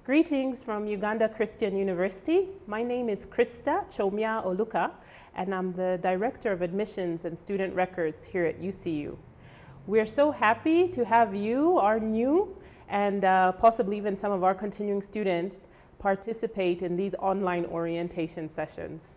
Greetings from Uganda Christian University. My name is Krista Chomia Oluka, and I'm the Director of Admissions and Student Records here at UCU. We're so happy to have you, our new and possibly even some of our continuing students, participate in these online orientation sessions.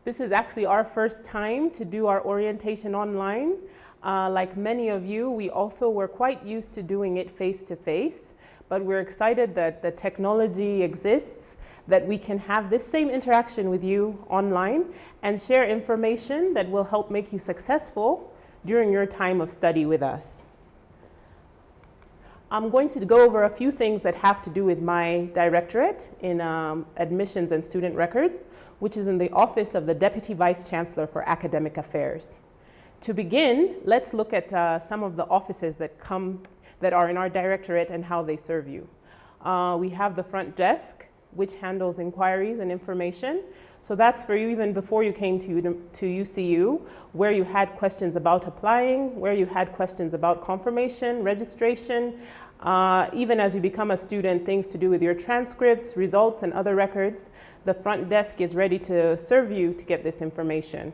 This is actually our first time to do our orientation online. Like many of you, we also were quite used to doing it face-to-face. But we're excited that the technology exists, that we can have this same interaction with you online and share information that will help make you successful during your time of study with us. I'm going to go over a few things that have to do with my directorate in admissions and student records, which is in the Office of the Deputy Vice Chancellor for Academic Affairs. To begin, let's look at some of the offices that are in our directorate and how they serve you. We have the front desk, which handles inquiries and information. So that's for you even before you came to UCU, where you had questions about applying, where you had questions about confirmation, registration, even as you become a student, things to do with your transcripts, results, and other records. The front desk is ready to serve you to get this information.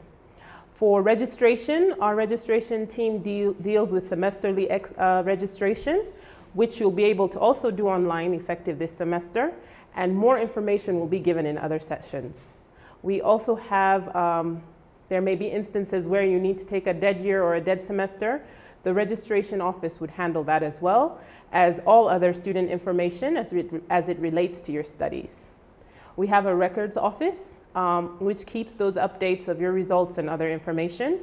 For registration, our registration team deals with semesterly registration, which you'll be able to also do online effective this semester, and more information will be given in other sessions. We also have, there may be instances where you need to take a dead year or a dead semester. The registration office would handle that as well as all other student information as it relates to your studies. We have a records office, which keeps those updates of your results and other information.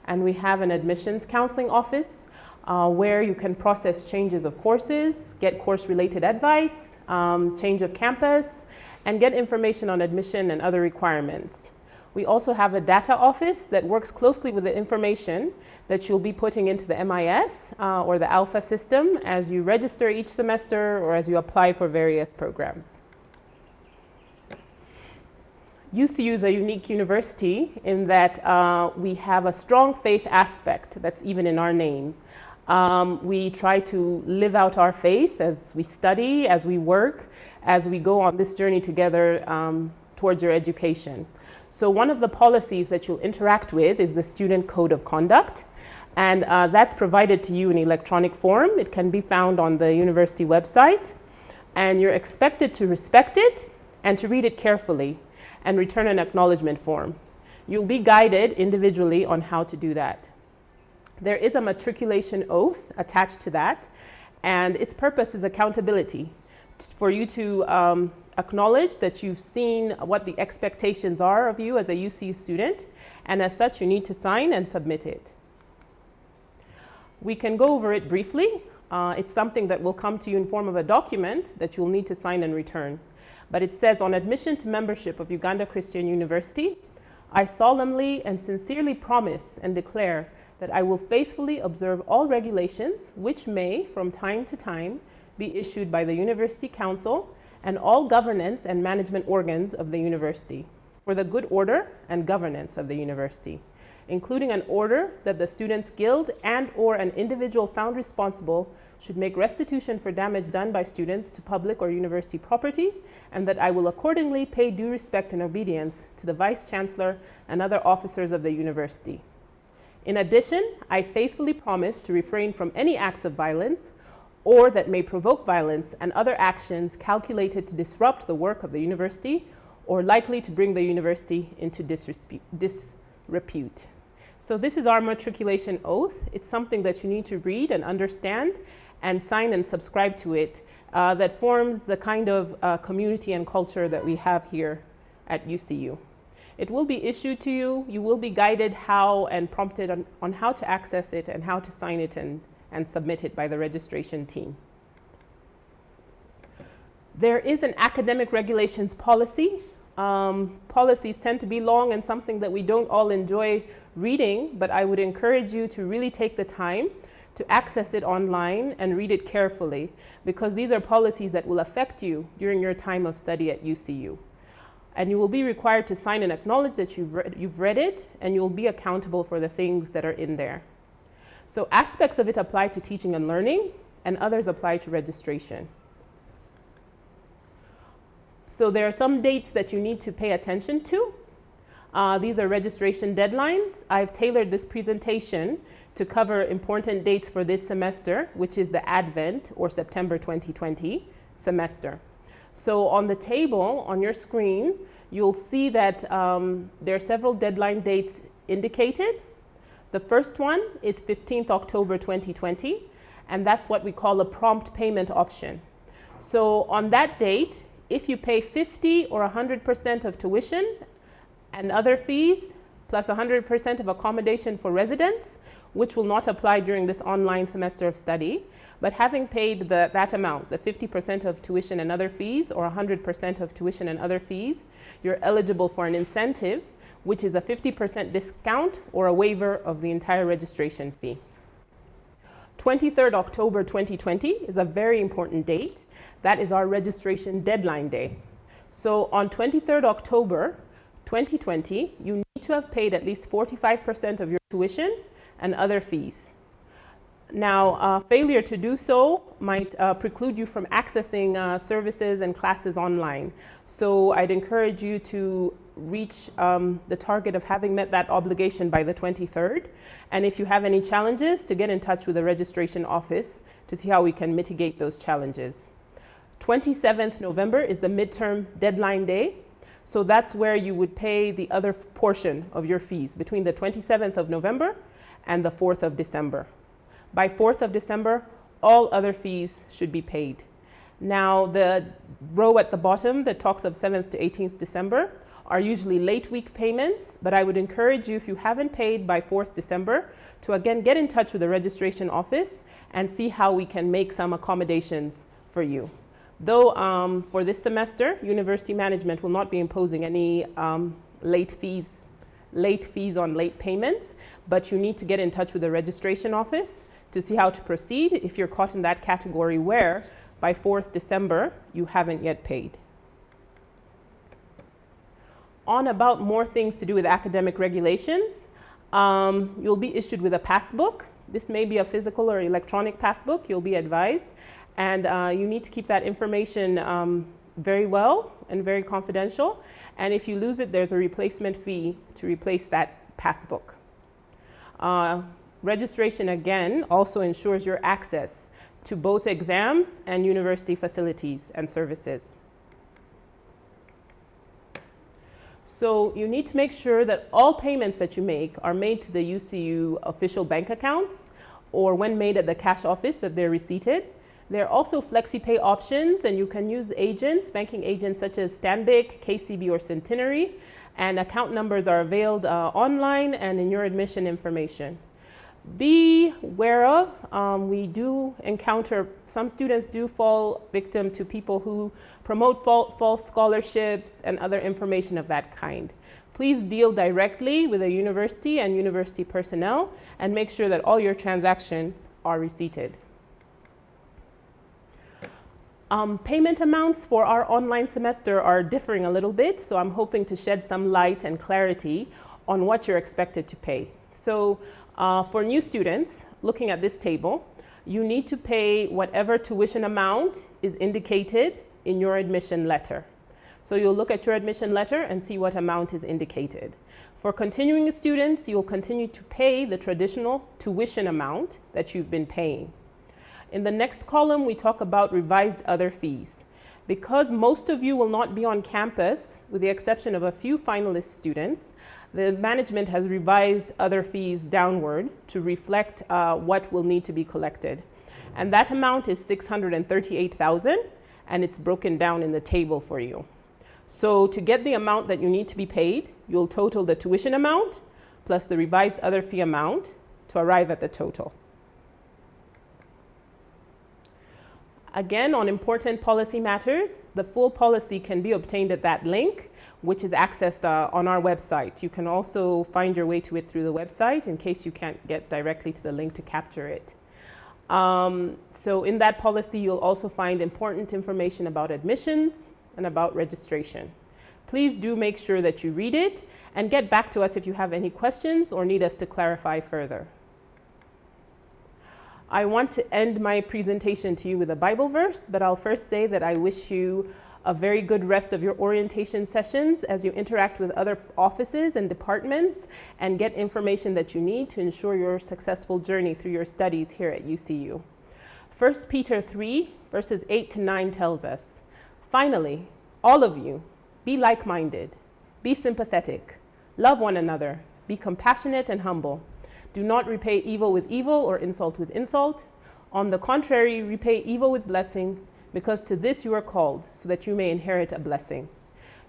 And we have an admissions counseling office where you can process changes of courses, get course-related advice, change of campus, and get information on admission and other requirements. We also have a data office that works closely with the information that you'll be putting into the MIS or the Alpha system as you register each semester or as you apply for various programs. UCU is a unique university in that we have a strong faith aspect that's even in our name. We try to live out our faith as we study, as we work, as we go on this journey together towards your education. So one of the policies that you'll interact with is the Student Code of Conduct, and that's provided to you in electronic form. It can be found on the university website, and you're expected to respect it and to read it carefully and return an acknowledgement form. You'll be guided individually on how to do that. There is a matriculation oath attached to that, and its purpose is accountability, for you to acknowledge that you've seen what the expectations are of you as a UCU student, and as such you need to sign and submit it. We can go over it briefly. It's something that will come to you in form of a document that you'll need to sign and return. But it says, on admission to membership of Uganda Christian University, I solemnly and sincerely promise and declare that I will faithfully observe all regulations which may, from time to time, be issued by the University Council and all governance and management organs of the university for the good order and governance of the university, including an order that the Students' Guild and/or an individual found responsible should make restitution for damage done by students to public or university property, and that I will accordingly pay due respect and obedience to the Vice Chancellor and other officers of the university. In addition, I faithfully promise to refrain from any acts of violence or that may provoke violence and other actions calculated to disrupt the work of the university or likely to bring the university into disrepute. So this is our matriculation oath. It's something that you need to read and understand and sign and subscribe to it that forms the kind of community and culture that we have here at UCU. It will be issued to you. You will be guided how and prompted on how to access it and how to sign it and submit it by the registration team. There is an academic regulations policy. Policies tend to be long and something that we don't all enjoy reading, but I would encourage you to really take the time to access it online and read it carefully, because these are policies that will affect you during your time of study at UCU. And you will be required to sign and acknowledge that you've read it, and you will be accountable for the things that are in there. So aspects of it apply to teaching and learning, and others apply to registration. So there are some dates that you need to pay attention to. These are registration deadlines. I've tailored this presentation to cover important dates for this semester, which is the Advent or September 2020 semester. So on the table on your screen, you'll see that there are several deadline dates indicated. The first one is 15th October 2020, and that's what we call a prompt payment option. So on that date, if you pay 50 or 100% of tuition and other fees, plus 100% of accommodation for residents, which will not apply during this online semester of study, but having paid that amount, the 50% of tuition and other fees, or 100% of tuition and other fees, you're eligible for an incentive, which is a 50% discount or a waiver of the entire registration fee. 23rd October 2020 is a very important date. That is our registration deadline day. So on 23rd October 2020, you need to have paid at least 45% of your tuition and other fees. Now, failure to do so might preclude you from accessing services and classes online. So I'd encourage you to reach the target of having met that obligation by the 23rd. And if you have any challenges, to get in touch with the registration office to see how we can mitigate those challenges. 27th November is the midterm deadline day. So that's where you would pay the other portion of your fees between the 27th of November and the 4th of December. By 4th of December, all other fees should be paid. Now, the row at the bottom that talks of 7th to 18th December are usually late week payments, but I would encourage you, if you haven't paid by 4th December, to again get in touch with the registration office and see how we can make some accommodations for you. Though for this semester, university management will not be imposing any late fees on late payments, but you need to get in touch with the registration office to see how to proceed if you're caught in that category where by 4th December you haven't yet paid. On about more things to do with academic regulations, you'll be issued with a passbook. This may be a physical or electronic passbook, you'll be advised. And you need to keep that information very well and very confidential. And if you lose it, there's a replacement fee to replace that passbook. Registration, again, also ensures your access to both exams and university facilities and services. So you need to make sure that all payments that you make are made to the UCU official bank accounts, or when made at the cash office, that they're receipted. There are also flexi-pay options, and you can use agents, banking agents such as Stanbic, KCB, or Centenary, and account numbers are availed online and in your admission information. Be aware of, we do encounter, some students do fall victim to people who promote false scholarships and other information of that kind. Please deal directly with a university and university personnel and make sure that all your transactions are receipted. Payment amounts for our online semester are differing a little bit, so I'm hoping to shed some light and clarity on what you're expected to pay. So for new students, looking at this table, you need to pay whatever tuition amount is indicated in your admission letter. So you'll look at your admission letter and see what amount is indicated. For continuing students, you'll continue to pay the traditional tuition amount that you've been paying. In the next column, we talk about revised other fees. Because most of you will not be on campus, with the exception of a few finalist students, the management has revised other fees downward to reflect what will need to be collected. And that amount is $638,000, and it's broken down in the table for you. So to get the amount that you need to be paid, you'll total the tuition amount plus the revised other fee amount to arrive at the total. Again, on important policy matters, the full policy can be obtained at that link, which is accessed on our website. You can also find your way to it through the website in case you can't get directly to the link to capture it. So in that policy, you'll also find important information about admissions and about registration. Please do make sure that you read it and get back to us if you have any questions or need us to clarify further. I want to end my presentation to you with a Bible verse, but I'll first say that I wish you a very good rest of your orientation sessions as you interact with other offices and departments and get information that you need to ensure your successful journey through your studies here at UCU. 1 Peter 3, verses 8 to 9 tells us, "Finally, all of you, be like-minded, be sympathetic, love one another, be compassionate and humble. Do not repay evil with evil or insult with insult. On the contrary, repay evil with blessing, because to this you are called, so that you may inherit a blessing."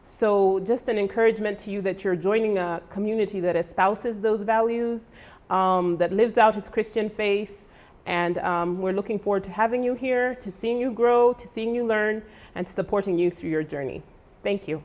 So just an encouragement to you that you're joining a community that espouses those values, that lives out its Christian faith. And we're looking forward to having you here, to seeing you grow, to seeing you learn, and to supporting you through your journey. Thank you.